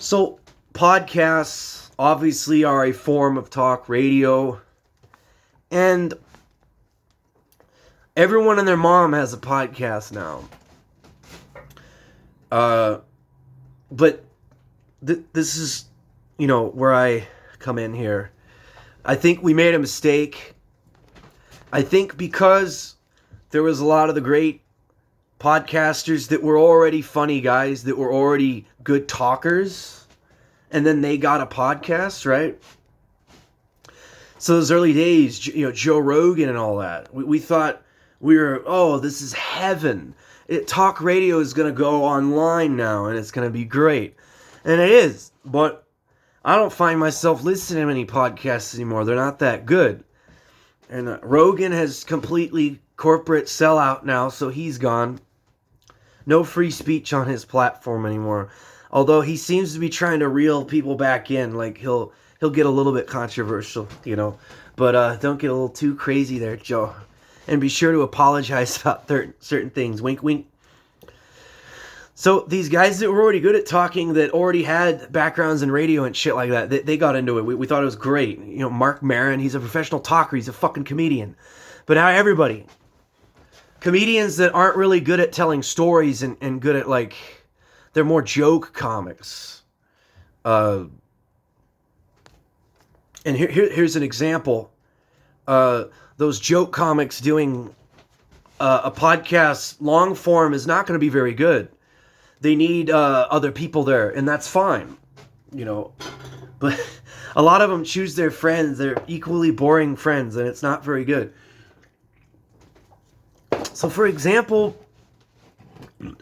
So, podcasts obviously are a form of talk radio, and everyone and their mom has a podcast now. But this is, where I come in here. I think we made a mistake. I think because there was a lot of the great podcasters that were already funny guys, that were already good talkers, and then they got a podcast, right? So those early days, Joe Rogan and all that, we thought this is heaven. Talk radio is going to go online now, and it's going to be great. And it is, but I don't find myself listening to many podcasts anymore. They're not that good. And Rogan has completely corporate sellout now, so he's gone. No free speech on his platform anymore. Although he seems to be trying to reel people back in. Like, he'll get a little bit controversial, But don't get a little too crazy there, Joe. And be sure to apologize about certain things. Wink, wink. So these guys that were already good at talking, that already had backgrounds in radio and shit like that, they got into it. We thought it was great. Mark Maron, he's a professional talker. He's a fucking comedian. But now everybody. Comedians that aren't really good at telling stories and good at, they're more joke comics. And here's an example. Those joke comics doing a podcast long form is not going to be very good. They need other people there, and that's fine, But a lot of them choose their friends. They're equally boring friends, and it's not very good. So, for example,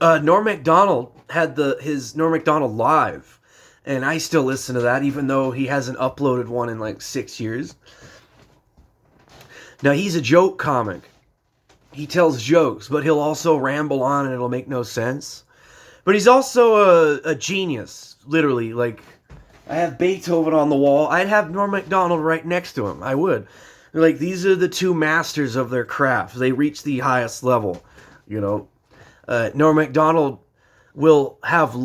Norm Macdonald had his Norm Macdonald Live, and I still listen to that, even though he hasn't uploaded one in 6 years. Now, he's a joke comic. He tells jokes, but he'll also ramble on, and it'll make no sense. But he's also a genius, literally. I have Beethoven on the wall. I'd have Norm Macdonald right next to him. I would. These are the two masters of their craft. They reach the highest level, Norm Macdonald will have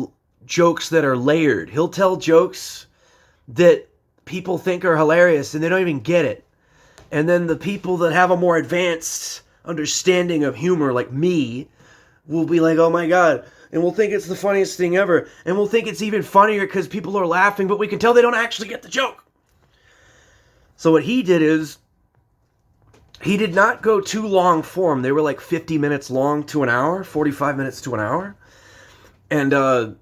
jokes that are layered. He'll tell jokes that people think are hilarious, and they don't even get it. And then the people that have a more advanced understanding of humor, like me, will be like, oh my God. And we'll think it's the funniest thing ever. And we'll think it's even funnier because people are laughing, but we can tell they don't actually get the joke. So what he did is, he did not go too long form. They were 50 minutes long to an hour, 45 minutes to an hour. And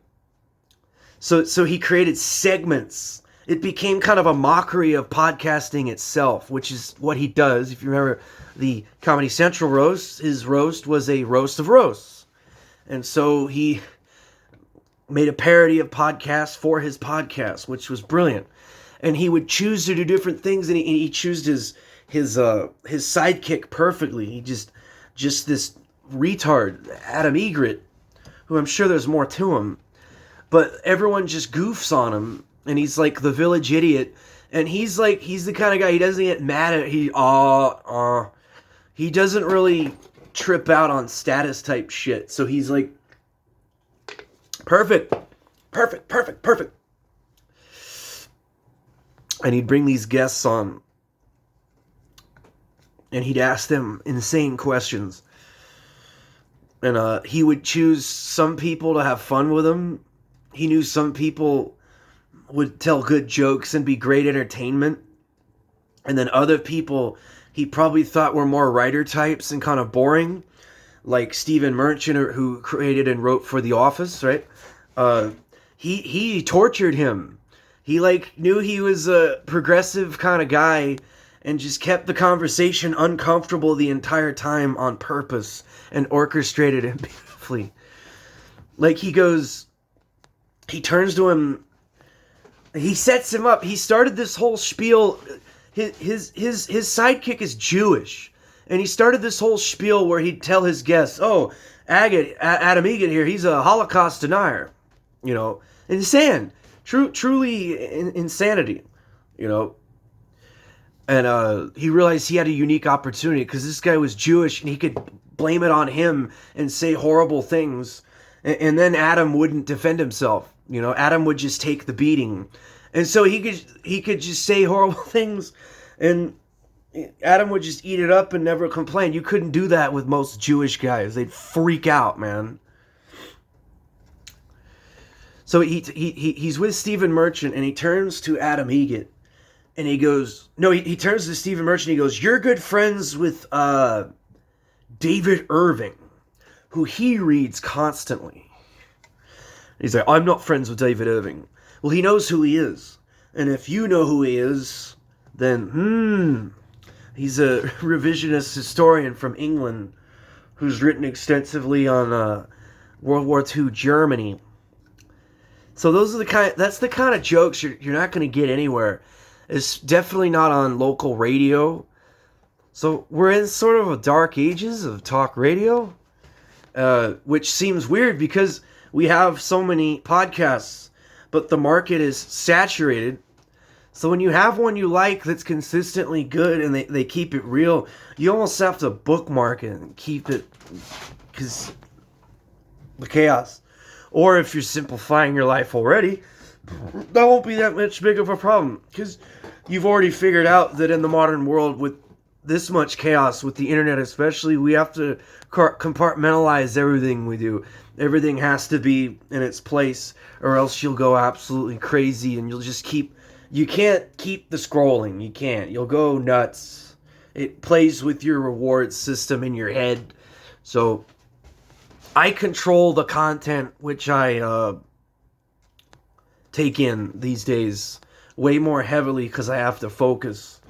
so he created segments. It became kind of a mockery of podcasting itself, which is what he does. If you remember the Comedy Central roast, his roast was a roast of roasts. And so he made a parody of podcasts for his podcast, which was brilliant. And he would choose to do different things, and he chose his sidekick perfectly. He just this retard, Adam Egret, who I'm sure there's more to him. But everyone just goofs on him, and he's like the village idiot. And he's the kind of guy, he doesn't get mad at, he doesn't really trip out on status type shit. So he's perfect. And he'd bring these guests on, and he'd ask them insane questions. And he would choose some people to have fun with him. He knew some people would tell good jokes and be great entertainment. And then other people he probably thought were more writer types and kind of boring, like Stephen Merchant, who created and wrote for The Office, right? He tortured him. He knew he was a progressive kind of guy and just kept the conversation uncomfortable the entire time on purpose and orchestrated it beautifully. He turns to him, he sets him up. He started this whole spiel. His sidekick is Jewish, and he started this whole spiel where he'd tell his guests, Adam Egret here, he's a Holocaust denier. Insane. Truly insanity, And he realized he had a unique opportunity because this guy was Jewish, and he could blame it on him and say horrible things, and then Adam wouldn't defend himself. You know, Adam would just take the beating. And so he could just say horrible things, and Adam would just eat it up and never complain. You couldn't do that with most Jewish guys. They'd freak out, man. So he's with Stephen Merchant, and he turns to Adam Egget, and he goes, no, he turns to Stephen Merchant, and he goes, you're good friends with David Irving, who he reads constantly. He's like, I'm not friends with David Irving. Well, he knows who he is. And if you know who he is, then, he's a revisionist historian from England who's written extensively on World War II Germany. So that's the kind of jokes you're not going to get anywhere. It's definitely not on local radio. So we're in sort of a dark ages of talk radio, which seems weird because we have so many podcasts, but the market is saturated. So when you have one you like that's consistently good and they keep it real, you almost have to bookmark it and keep it, because the chaos. Or if you're simplifying your life already, that won't be that much big of a problem, because you've already figured out that in the modern world with this much chaos, with the internet especially, we have to compartmentalize everything we do. Everything has to be in its place, or else you'll go absolutely crazy and you'll just you can't keep the scrolling. You can't. You'll go nuts. It plays with your reward system in your head. So I control the content which I take in these days way more heavily because I have to focus.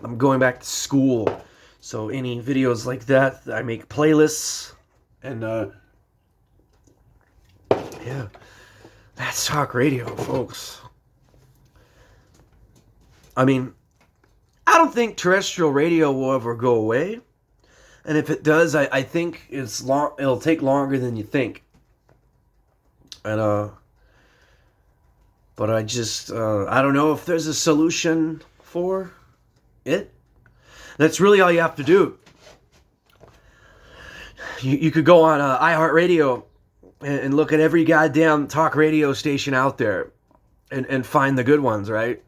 I'm going back to school. So any videos like that, I make playlists. And yeah, that's talk radio, folks. I mean, I don't think terrestrial radio will ever go away. And if it does, I think it'll take longer than you think. And but I just I don't know if there's a solution for it. That's really all you have to do. You could go on iHeartRadio and look at every goddamn talk radio station out there and find the good ones, right?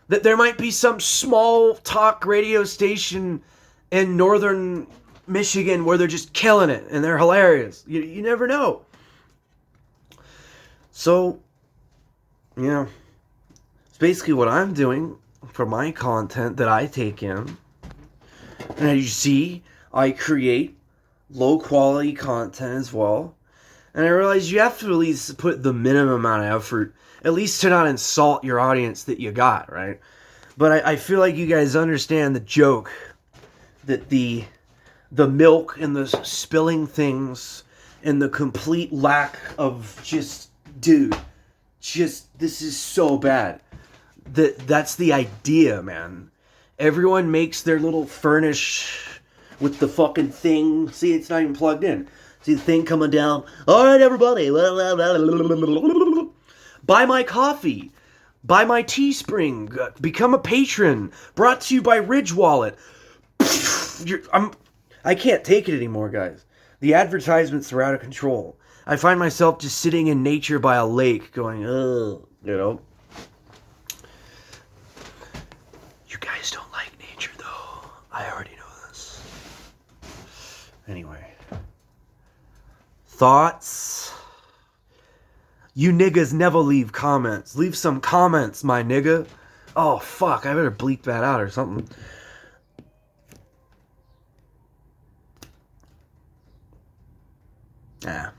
That there might be some small talk radio station in northern Michigan where they're just killing it and they're hilarious. You never know. So, yeah, it's basically what I'm doing for my content that I take in. And as you see, I create low quality content as well. And I realize you have to at least put the minimum amount of effort, at least to not insult your audience that you got, right? But I feel like you guys understand the joke that the milk and the spilling things and the complete lack of just, dude, just, this is so bad. That's the idea, man. Everyone makes their little furnish with the fucking thing. See, it's not even plugged in. See the thing coming down. All right, everybody. Buy my coffee. Buy my Teespring. Become a patron. Brought to you by Ridge Wallet. I can't take it anymore, guys. The advertisements are out of control. I find myself just sitting in nature by a lake going, ugh, you know. You guys don't like nature, though. I already know this. Anyway. Thoughts? You niggas never leave comments. Leave some comments, my nigga. Oh, fuck. I better bleep that out or something. Yeah.